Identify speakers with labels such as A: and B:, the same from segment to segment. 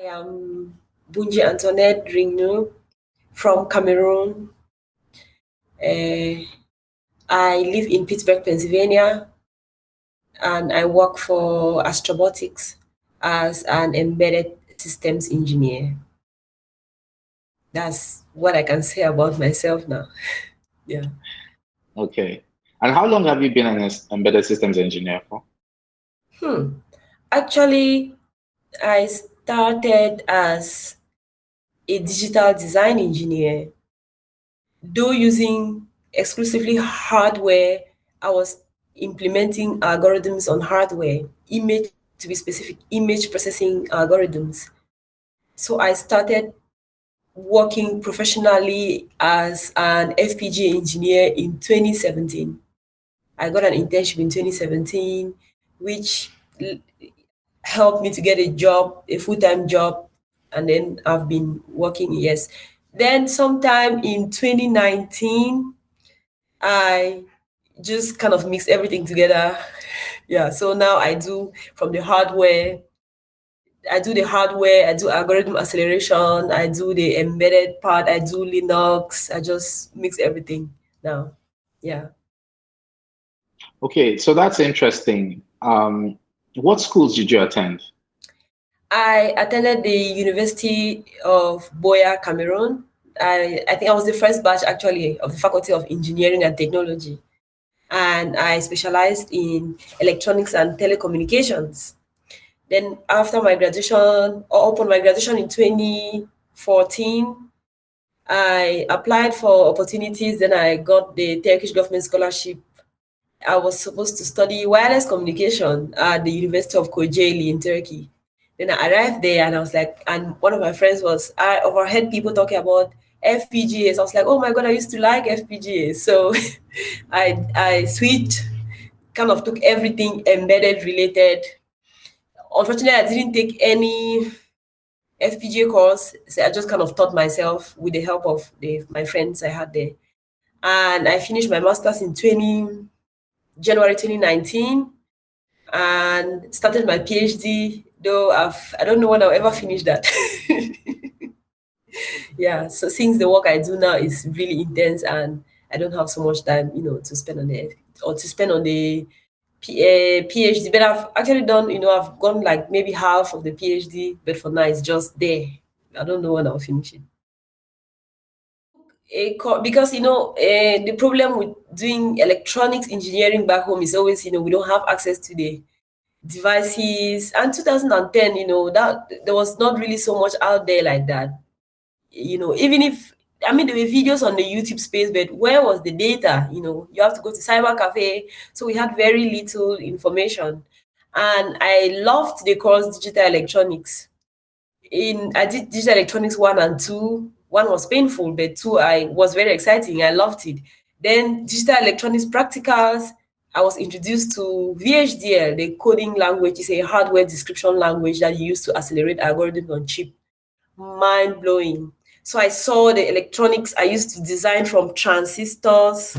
A: am Bunji Antoinette Ringnyu from Cameroon. I live in Pittsburgh, Pennsylvania, and I work for Astrobotics as an embedded systems engineer. That's what I can say about myself now. Yeah.
B: Okay. And how long have you been an embedded systems engineer for?
A: Actually, I started as a digital design engineer. Though using exclusively hardware, I was implementing algorithms on hardware, to be specific, image processing algorithms. So I started working professionally as an FPGA engineer in 2017. I got an internship in 2017, which helped me to get a job, a full-time job, and then I've been working, yes. Then sometime in 2019, I just kind of mix everything together. Yeah, so now I do from the hardware, I do the hardware, I do algorithm acceleration, I do the embedded part, I do Linux, I just mix everything now. Yeah.
B: Okay, so that's interesting. What schools did you attend?
A: I attended the University of Boya, Cameroon. I think I was the first batch actually of the Faculty of Engineering and Technology. And I specialized in electronics and telecommunications. Then after my graduation, or upon my graduation in 2014, I applied for opportunities. Then I got the Turkish government scholarship. I was supposed to study wireless communication at the University of Kocaeli in Turkey. Then I arrived there and I was like, and one of my friends I overheard people talking about FPGAs. I was like, oh my God, I used to like FPGAs. So I switched, kind of took everything embedded related. Unfortunately, I didn't take any FPGA course, so I just kind of taught myself with the help of my friends I had there. And I finished my master's in January 2019 and started my PhD, though I don't know when I'll ever finish that. Yeah, so since the work I do now is really intense and I don't have so much time, to spend on the PhD, but I've actually done, I've gone like maybe half of the PhD, but for now it's just there. I don't know when I'll finish it. Because the problem with doing electronics engineering back home is always we don't have access to the devices. And 2010, that there was not really so much out there like that. Even if there were videos on the YouTube space, but where was the data? You have to go to cyber cafe. So we had very little information. And I loved the course digital electronics. I did digital electronics 1 and 2. 1 was painful, but 2 I was very exciting. I loved it. Then digital electronics practicals, I was introduced to VHDL, the coding language. Is a hardware description language that you use to accelerate algorithms on chip. Mind blowing. So I saw the electronics I used to design from transistors.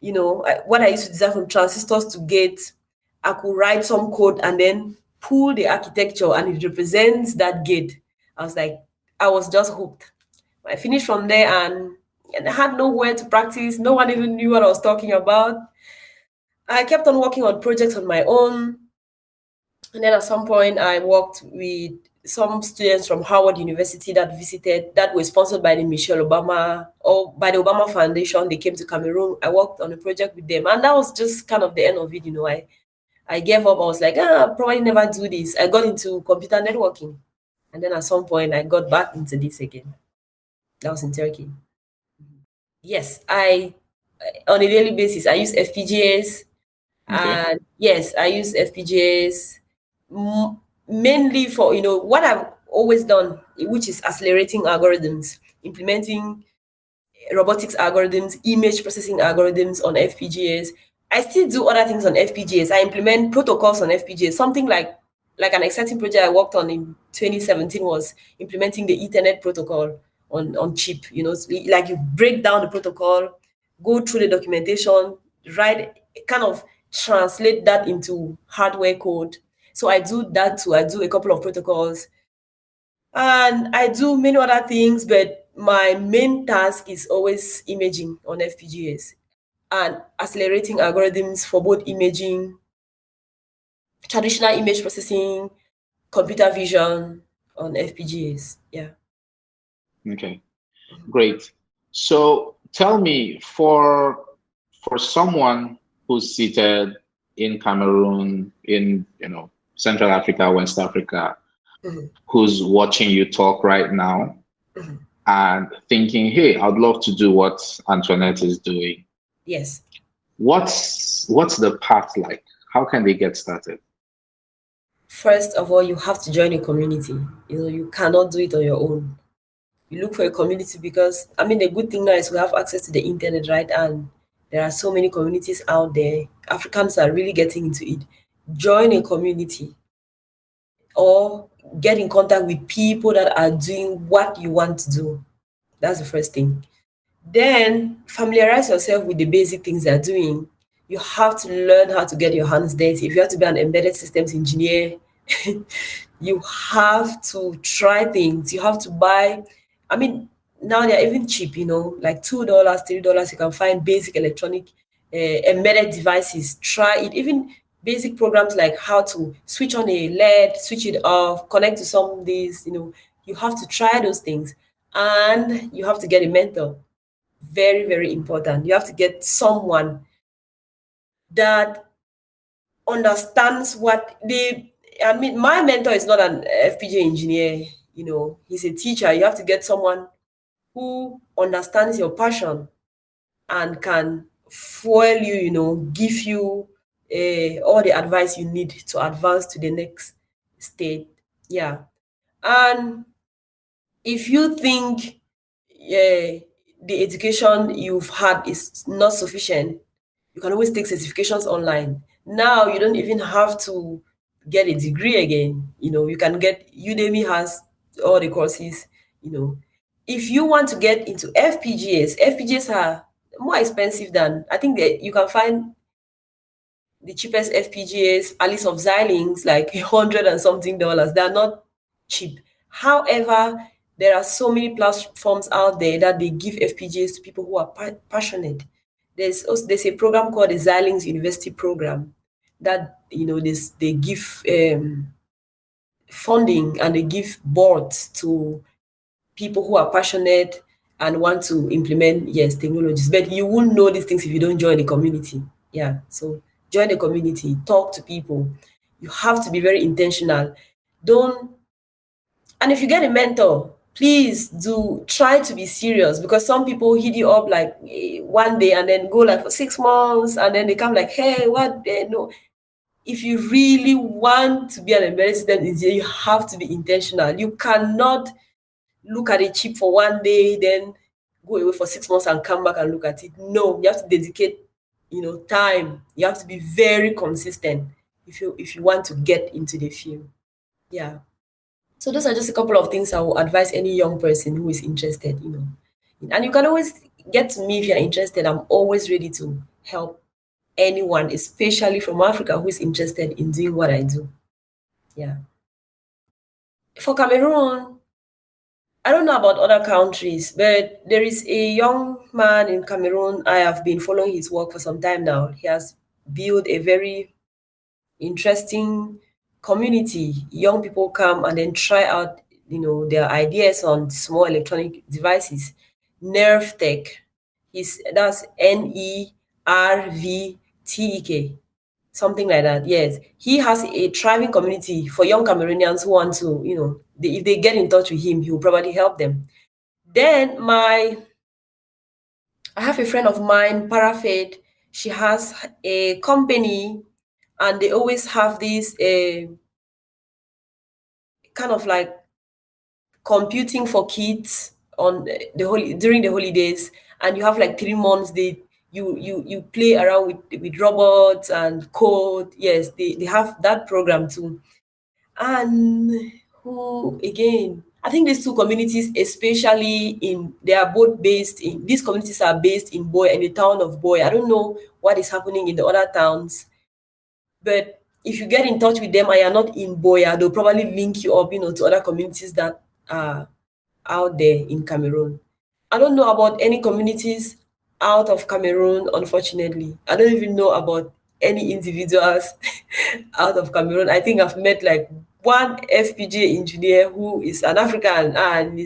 A: What I used to design from transistors to gates, I could write some code and then pull the architecture and it represents that gate. I was just hooked. I finished from there and I had nowhere to practice. No one even knew what I was talking about. I kept on working on projects on my own. And then at some point, I worked with some students from Howard University that were sponsored by the Michelle Obama or by the Obama Foundation. They came to Cameroon. I worked on a project with them. And that was just kind of the end of it. I gave up. I was like, I'll probably never do this. I got into computer networking. And then at some point, I got back into this again. That was in Turkey. Yes, on a daily basis, I use FPGAs.
B: Okay.
A: And yes, I use FPGAs mainly for, what I've always done, which is accelerating algorithms, implementing robotics algorithms, image processing algorithms on FPGAs. I still do other things on FPGAs. I implement protocols on FPGAs. Something like an exciting project I worked on in 2017 was implementing the Ethernet protocol on chip. Like you break down the protocol, go through the documentation, kind of translate that into hardware code. So I do that too. I do a couple of protocols. And I do many other things, but my main task is always imaging on FPGAs and accelerating algorithms for both imaging, traditional image processing, computer vision on FPGAs. Yeah.
B: Okay, great. So tell me, for someone who's seated in Cameroon, in Central Africa, West Africa,
A: Mhm.
B: who's watching you talk right now
A: Mhm.
B: and thinking, hey, I'd love to do what Antoinette is doing.
A: Yes.
B: What's the path like? How can they get started?
A: First of all, you have to join a community. You cannot do it on your own. You look for a community because, I mean, the good thing now is we have access to the internet, right? And there are so many communities out there. Africans are really getting into it. Join a community or get in contact with people that are doing what you want to do. That's the first thing. Then familiarize yourself with the basic things they're doing. You have to learn how to get your hands dirty. If you have to be an embedded systems engineer, you have to try things. You have to buy. I mean, now they're even cheap, like $2, $3. You can find basic electronic embedded devices. Try it. Even basic programs like how to switch on a LED, switch it off, connect to some of these, you have to try those things. And you have to get a mentor. Very, very important. You have to get someone that understands what they. I mean, my mentor is not an FPGA engineer, he's a teacher. You have to get someone who understands your passion and can fuel you, give you all the advice you need to advance to the next stage. Yeah. And if you think the education you've had is not sufficient, you can always take certifications online. Now you don't even have to get a degree again. You can get Udemy has all the courses. If you want to get into FPGAs are more expensive than I think that you can find the cheapest FPGAs, at least of Xilinx, like $100 and something. They are not cheap. However, there are so many platforms out there that they give FPGAs to people who are passionate. There's a program called the Xilinx University Program that they give funding and they give boards to people who are passionate and want to implement technologies. But you won't know these things if you don't join the community. Yeah, so join the community, talk to people. You have to be very intentional. Don't And if you get a mentor, please do try to be serious, because some people hit you up like one day and then go like for 6 months and then they come like, hey, what? No. If you really want to be an embedded system engineer, you have to be intentional. You cannot look at it cheap for one day, then go away for 6 months and come back and look at it. No, you have to dedicate, time. You have to be very consistent if you want to get into the field. Yeah. So those are just a couple of things I will advise any young person who is interested. And you can always get to me if you're interested. I'm always ready to help anyone, especially from Africa, who is interested in doing what I do. Yeah. For Cameroon, I don't know about other countries, but there is a young man in Cameroon. I have been following his work for some time now. He has built a very interesting community. Young people come and then try out, their ideas on small electronic devices. Nerve Tech. That's NERVTEK, something like that. Yes, he has a thriving community for young Cameroonians who want to, if they get in touch with him, he will probably help them. Then I have a friend of mine, Parafait. She has a company, and they always have this kind of like computing for kids on during the holidays, and you have like 3 months. You play around with robots and code. Yes, they have that program too. And who again? I think these two communities, especially they are both based in, these communities are based in Boy, in the town of Boy. I don't know what is happening in the other towns, but if you get in touch with them and you're not in Boya, they'll probably link you up, to other communities that out there in Cameroon. I don't know about any communities out of Cameroon, unfortunately. I don't even know about any individuals out of Cameroon. I think I've met like one FPGA engineer who is an African, and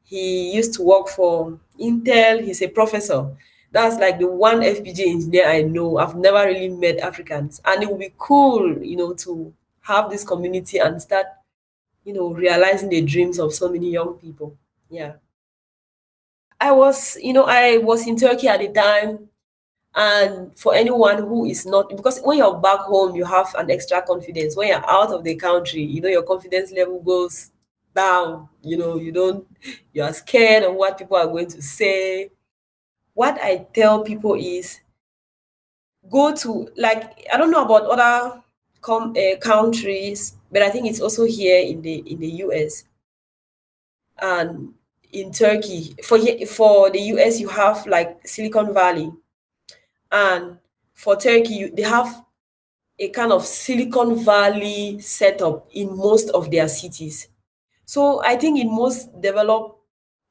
A: he used to work for Intel. He's a professor. That's like the one FPGA engineer I know. I've never really met Africans. And it would be cool, to have this community and start, realizing the dreams of so many young people. Yeah. I was in Turkey at the time, and for anyone who is not, because when you're back home, you have an extra confidence. When you're out of the country, your confidence level goes down. You are scared of what people are going to say. What I tell people is go to, like, I don't know about other countries, but I think it's also here in the US and in Turkey. For the US, you have like Silicon Valley, and for Turkey, they have a kind of Silicon Valley setup in most of their cities. So I think in most developed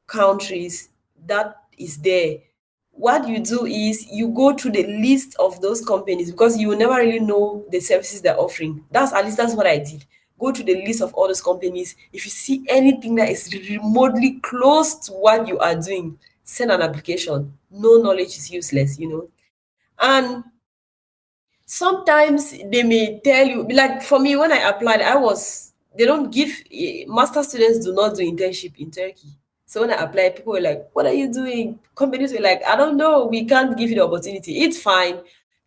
A: countries, that is there. What you do is you go through the list of those companies, because you will never really know the services they're offering. At least that's what I did. Go to the list of all those companies. If you see anything that is remotely close to what you are doing, send an application. No knowledge is useless. And sometimes they may tell you, like for me, when I applied, they don't give, master students do not do internship in Turkey. So when I applied, people were like, what are you doing? Companies were like, I don't know, we can't give you the opportunity. It's fine.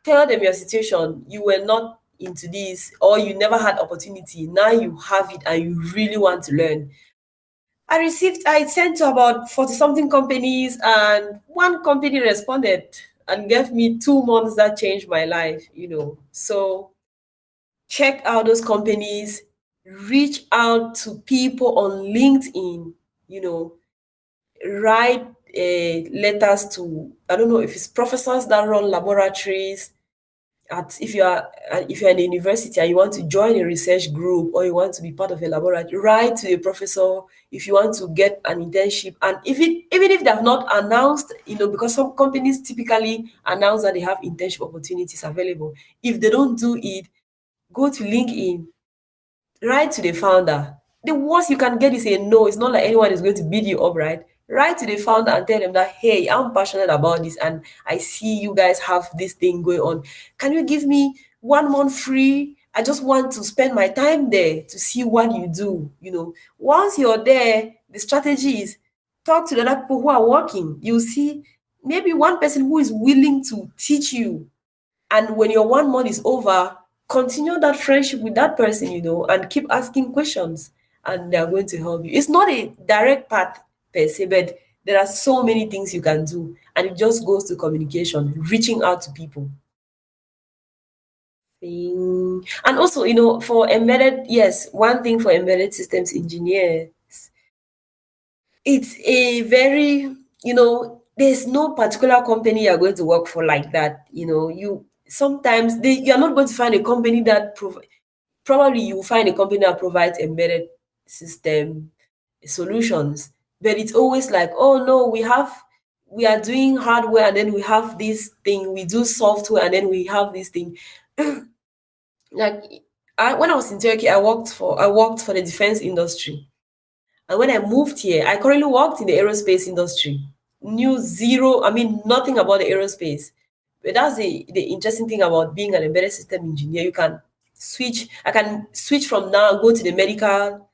A: Tell them your situation. You were not into this, or you never had opportunity. Now you have it and you really want to learn. I sent to about 40 something companies, and one company responded and gave me 2 months that changed my life. So check out those companies, reach out to people on LinkedIn, you know, write letters to, I don't know if it's professors that run laboratories, if you're in a university and you want to join a research group, or you want to be part of a laboratory, write to a professor. If you want to get an internship, and even if they have not announced, because some companies typically announce that they have internship opportunities available. If they don't do it, go to LinkedIn, write to the founder. The worst you can get is a no. It's not like anyone is going to beat you up, right? Write to the founder and tell them that, hey, I'm passionate about this, and I see you guys have this thing going on. Can you give me 1 month free? I just want to spend my time there to see what you do. Once you're there, the strategy is talk to the other people who are working. You'll see maybe one person who is willing to teach you, and when your 1 month is over, continue that friendship with that person, and keep asking questions, and they're going to help you. It's not a direct path per se, but there are so many things you can do, and it just goes to communication, reaching out to people. And also, for embedded, yes, one thing for embedded systems engineers, it's a very, there's no particular company you're going to work for like that. You're not going to find a company that probably you will find a company that provides embedded system solutions, but it's always like, oh no, we are doing hardware, and then we have this thing, we do software, and then we have this thing. Like, when I was in Turkey, I worked for the defense industry. And when I moved here, I currently worked in the aerospace industry. Knew zero, I mean, nothing about the aerospace. But that's the interesting thing about being an embedded system engineer. I can switch from now and go to the medical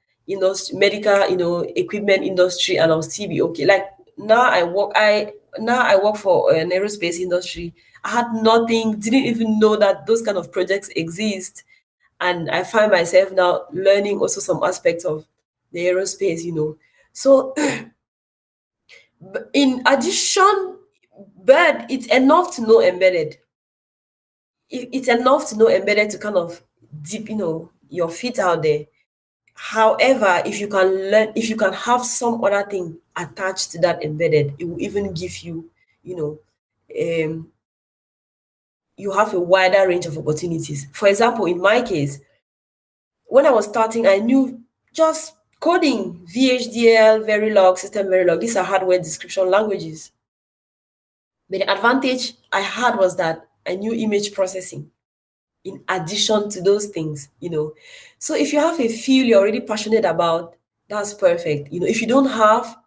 A: equipment industry, and I'll still be okay. Like, now I work for an aerospace industry. I had nothing, didn't even know that those kind of projects exist. And I find myself now learning also some aspects of the aerospace. So in addition, but it's enough to know embedded. It's enough to know embedded to kind of dip, your feet out there. However, if you can have some other thing attached to that embedded, it will even give you, you know, um, you have a wider range of opportunities. For example, in my case, when I was starting, I knew just Coding, VHDL, Verilog, System Verilog, these are hardware description languages. But the advantage I had was that I knew image processing in addition to those things, So if you have a field you're already passionate about, that's perfect. If you don't have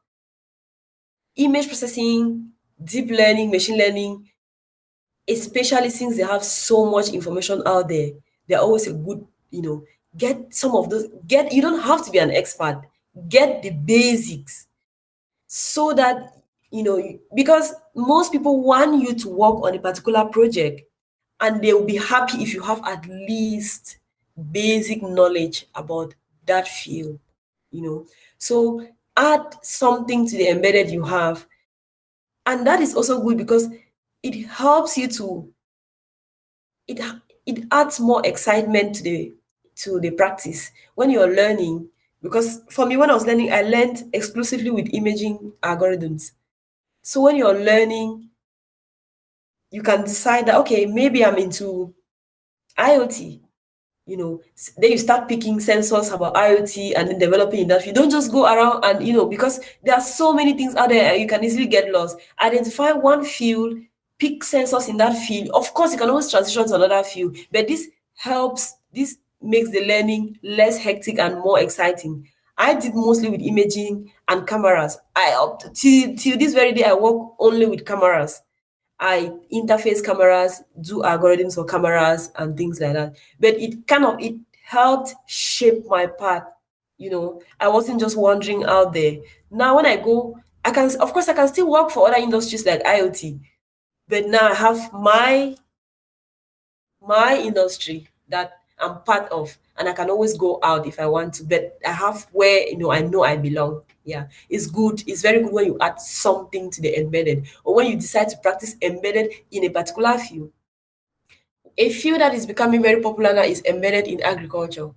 A: image processing, deep learning, machine learning, especially since they have so much information out there, they're always a good, get some of those, you don't have to be an expert, get the basics so that, because most people want you to work on a particular project and they will be happy if you have at least basic knowledge about that field, So add something to the embedded you have. And that is also good because it helps you to, it adds more excitement to the practice when you're learning. Because for me, when I was learning, I learned exclusively with imaging algorithms. So when you're learning, you can decide that, okay, maybe I'm into IoT, then you start picking sensors about IoT and then developing in that. You don't just go around and, because there are so many things out there, you can easily get lost. Identify one field, pick sensors in that field. Of course, you can always transition to another field, but this makes the learning less hectic and more exciting. I did mostly with imaging and cameras. Till this very day, I work only with cameras. I interface cameras, do algorithms for cameras and things like that. But it helped shape my path. I wasn't just wandering out there. Now when I go, of course I can still work for other industries like IoT, but now I have my industry that I'm part of, and I can always go out if I want to. But I have where I know I belong. Yeah, it's good. It's very good when you add something to the embedded, or when you decide to practice embedded in a particular field. A field that is becoming very popular now is embedded in agriculture.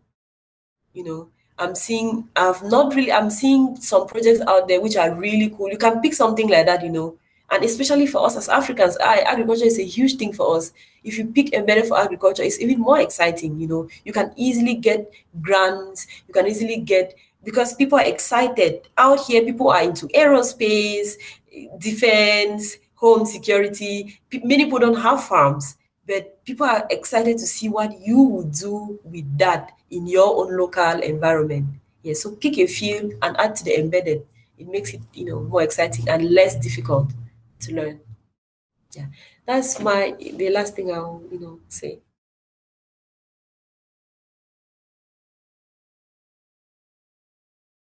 A: I'm seeing some projects out there which are really cool. You can pick something like that, and especially for us as Africans, agriculture is a huge thing for us. If you pick embedded for agriculture, it's even more exciting. You can easily get grants. You can easily get, because people are excited out here. People are into aerospace, defense, home security. Many people don't have farms, but people are excited to see what you would do with that in your own local environment. Yeah, so pick a field and add to the embedded. It makes it, more exciting and less difficult to learn. Yeah, that's the last thing I'll, say.